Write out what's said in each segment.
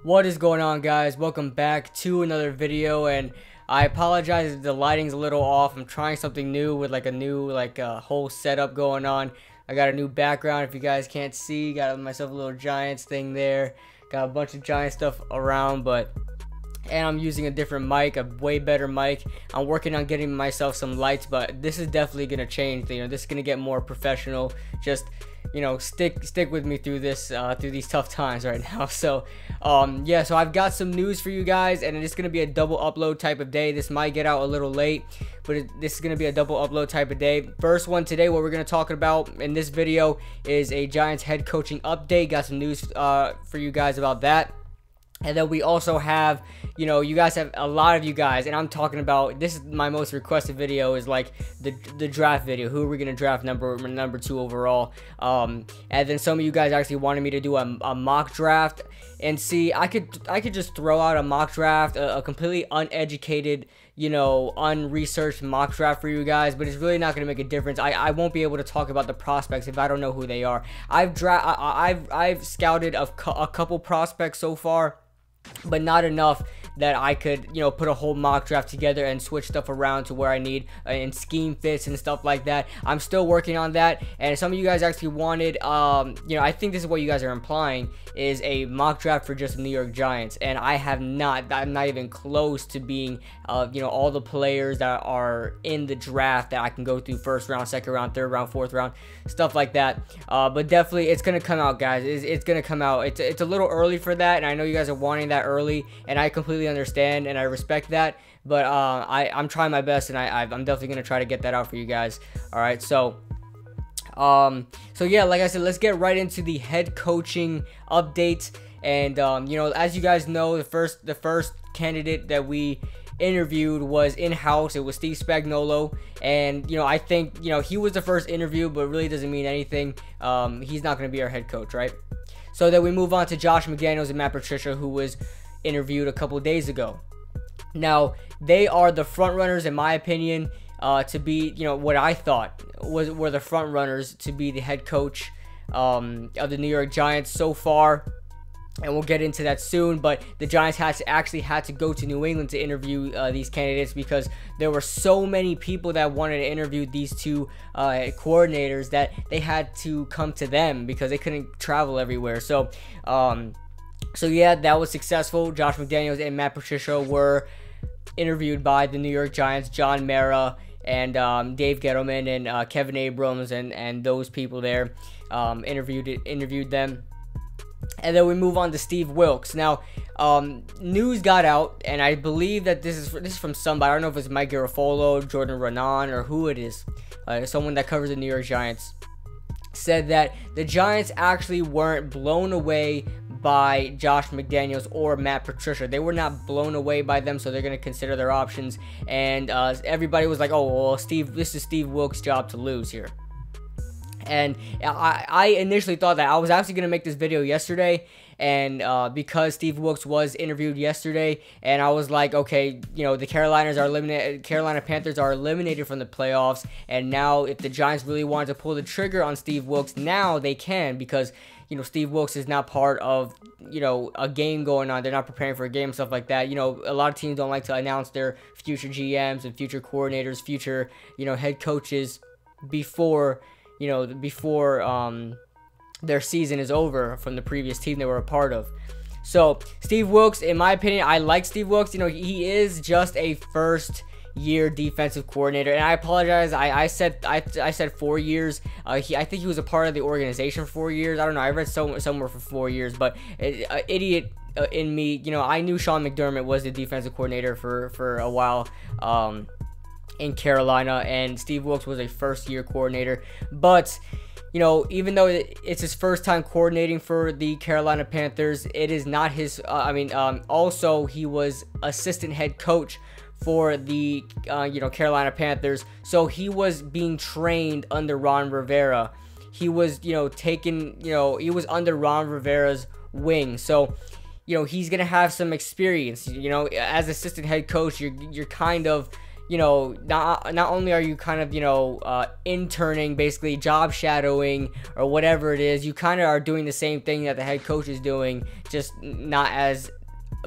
What is going on, guys? Welcome back to another video, and I apologize if the lighting's a little off. I'm trying something new with like a new whole setup going on. I got a new background if you guys can't see. Got myself a little Giants thing there. Got a bunch of Giant stuff around, and I'm using a different mic, a way better mic. I'm working on getting myself some lights, but this is definitely gonna change. This is gonna get more professional. Just stick with me through this through these tough times right now. So yeah, so I've got some news for you guys, and it's gonna be a double upload type of day. This might get out a little late, but this is gonna be a double upload type of day. First one today, what we're gonna talk about in this video is a Giants head coaching update. Got some news for you guys about that. And then we also have, you guys have, a lot of you guys, and I'm talking about, this is my most requested video, is like the draft video. Who are we going to draft number 2 overall? And then some of you guys actually wanted me to do a mock draft. And see, I could just throw out a mock draft, a completely uneducated, unresearched mock draft for you guys, but it's really not going to make a difference. I won't be able to talk about the prospects if I don't know who they are. I've scouted a couple prospects so far, but not enough that I could, put a whole mock draft together and switch stuff around to where I need and scheme fits and stuff like that. I'm still working on that, and some of you guys actually wanted, I think this is what you guys are implying, is a mock draft for just the New York Giants, and I'm not even close to being, all the players that are in the draft that I can go through first round, second round, third round, fourth round, stuff like that. But definitely, it's gonna come out, guys. It's gonna come out. It's a little early for that, and I know you guys are wanting that early, and I completely understand and I respect that, but I'm trying my best, and I'm definitely gonna try to get that out for you guys. All right, so yeah, like I said, let's get right into the head coaching update. And as you guys know, the first candidate that we interviewed was in-house. It was Steve Spagnuolo, and I think he was the first interview, but really doesn't mean anything. He's not going to be our head coach, right? So then we move on to Josh McDaniels and Matt Patricia, who was interviewed a couple days ago. Now, they are the front runners, in my opinion, to be, what I thought were the front runners to be the head coach of the New York Giants so far. And we'll get into that soon, but the Giants actually had to go to New England to interview these candidates, because there were so many people that wanted to interview these two coordinators that they had to come to them because they couldn't travel everywhere. So yeah, that was successful. Josh McDaniels and Matt Patricia were interviewed by the New York Giants, John Mara and Dave Gettleman and Kevin Abrams and those people there interviewed them. And then we move on to Steve Wilkes. Now, news got out, and I believe that this is from somebody. I don't know if it's Mike Garofalo, Jordan Renan, or who it is. Someone that covers the New York Giants said that the Giants actually weren't blown away by Josh McDaniels or Matt Patricia. They were not blown away by them, so they're going to consider their options. And everybody was like, "Oh, well, this is Steve Wilkes' job to lose here." And I initially thought that. I was actually going to make this video yesterday, and because Steve Wilkes was interviewed yesterday, and I was like, okay, the Carolina Panthers are eliminated from the playoffs, and now if the Giants really wanted to pull the trigger on Steve Wilkes, now they can, because Steve Wilkes is not part of a game going on. They're not preparing for a game and stuff like that. A lot of teams don't like to announce their future GMs and future coordinators, future head coaches before their season is over from the previous team they were a part of. So Steve Wilkes, in my opinion, I like Steve Wilkes. He is just a first-year defensive coordinator, and I apologize. I said 4 years. I think he was a part of the organization for 4 years. I don't know. I read somewhere for 4 years, but idiot in me. I knew Sean McDermott was the defensive coordinator for a while. In Carolina, and Steve Wilkes was a first-year coordinator, but even though it's his first time coordinating for the Carolina Panthers, it is not his. Also he was assistant head coach for the Carolina Panthers, so he was being trained under Ron Rivera. He was he was under Ron Rivera's wing, so he's gonna have some experience. As assistant head coach, you're kind of you know, not only are you kind of, you know, interning, basically job shadowing or whatever it is, you kind of are doing the same thing that the head coach is doing, just not as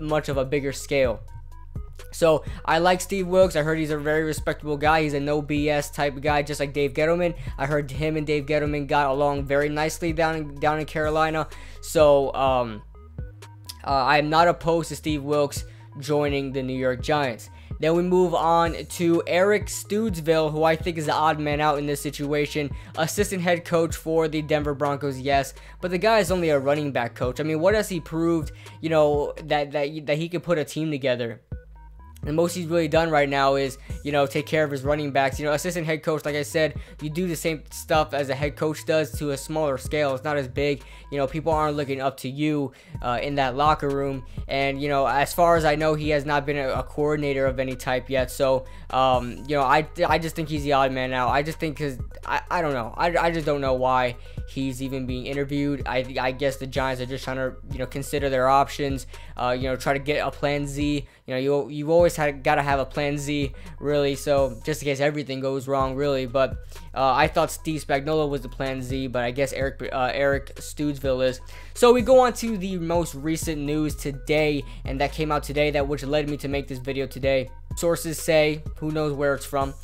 much of a bigger scale. So I like Steve Wilkes. I heard he's a very respectable guy. He's a no BS type of guy, just like Dave Gettleman. I heard him and Dave Gettleman got along very nicely down in Carolina. So I am not opposed to Steve Wilkes joining the New York Giants. Then we move on to Eric Stoodsville, who I think is the odd man out in this situation. Assistant head coach for the Denver Broncos, yes, but the guy is only a running back coach. I mean, what has he proved, you know, that he could put a team together? The most he's really done right now is, you know, take care of his running backs. You know, assistant head coach, like I said, you do the same stuff as a head coach does to a smaller scale. It's not as big. You know, people aren't looking up to you in that locker room. And, you know, as far as I know, he has not been a coordinator of any type yet. So, you know, I just think he's the odd man out. I just think because, I don't know. I just don't know why he's even being interviewed. I guess the Giants are just trying to, you know, consider their options, you know, try to get a plan Z. You know, you've always got to have a plan Z, really, so just in case everything goes wrong, really. But I thought Steve Spagnuolo was the plan Z, but I guess Eric Stoodsville is. So we go on to the most recent news today, and that came out today, which led me to make this video today. Sources say, who knows where it's from,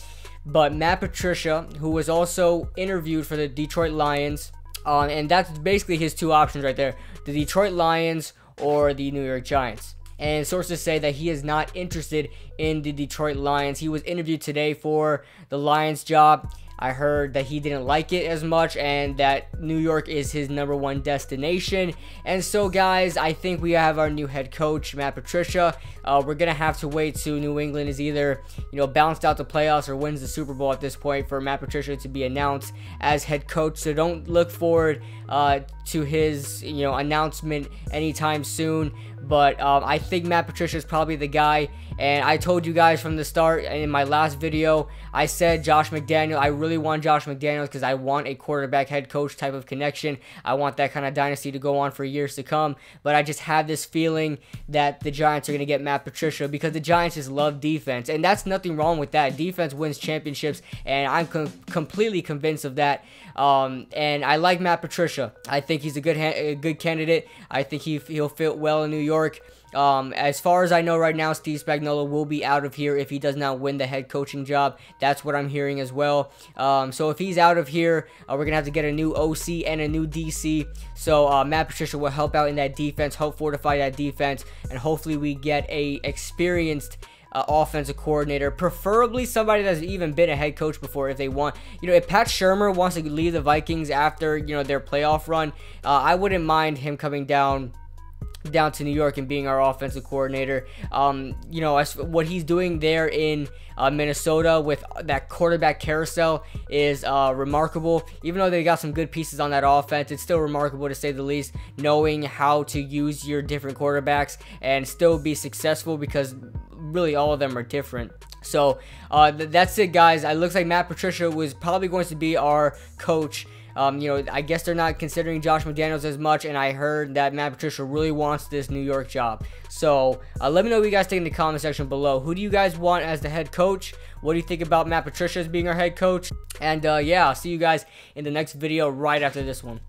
but Matt Patricia, who was also interviewed for the Detroit Lions, and that's basically his two options right there, the Detroit Lions or the New York Giants. And sources say that he is not interested in the Detroit Lions. He was interviewed today for the Lions job. I heard that he didn't like it as much and that New York is his #1 destination. And so, guys, I think we have our new head coach, Matt Patricia. We're going to have to wait till New England is either, you know, bounced out the playoffs or wins the Super Bowl at this point for Matt Patricia to be announced as head coach. So don't look forward to his, you know, announcement anytime soon. But I think Matt Patricia is probably the guy. And I told you guys from the start in my last video, I said Josh McDaniels. I really want Josh McDaniels because I want a quarterback head coach type of connection. I want that kind of dynasty to go on for years to come. But I just have this feeling that the Giants are going to get Matt Patricia because the Giants just love defense. And that's nothing wrong with that. Defense wins championships, and I'm completely convinced of that. And I like Matt Patricia. I think he's a good candidate. I think he'll fit well in New York. As far as I know right now, Steve Spagnuolo will be out of here if he does not win the head coaching job. That's what I'm hearing as well. So if he's out of here, we're going to have to get a new OC and a new DC. So Matt Patricia will help out in that defense, help fortify that defense, and hopefully we get a experienced offensive coordinator, preferably somebody that's even been a head coach before if they want. You know, if Pat Shurmur wants to leave the Vikings after, you know, their playoff run, I wouldn't mind him coming down to New York and being our offensive coordinator. You know, as what he's doing there in Minnesota with that quarterback carousel is remarkable. Even though they got some good pieces on that offense, it's still remarkable to say the least, knowing how to use your different quarterbacks and still be successful because really all of them are different. So that's it, guys. It looks like Matt Patricia was probably going to be our coach. You know, I guess they're not considering Josh McDaniels as much, and I heard that Matt Patricia really wants this New York job. So let me know what you guys think in the comment section below. Who do you guys want as the head coach? What do you think about Matt Patricia as being our head coach? And yeah, I'll see you guys in the next video right after this one.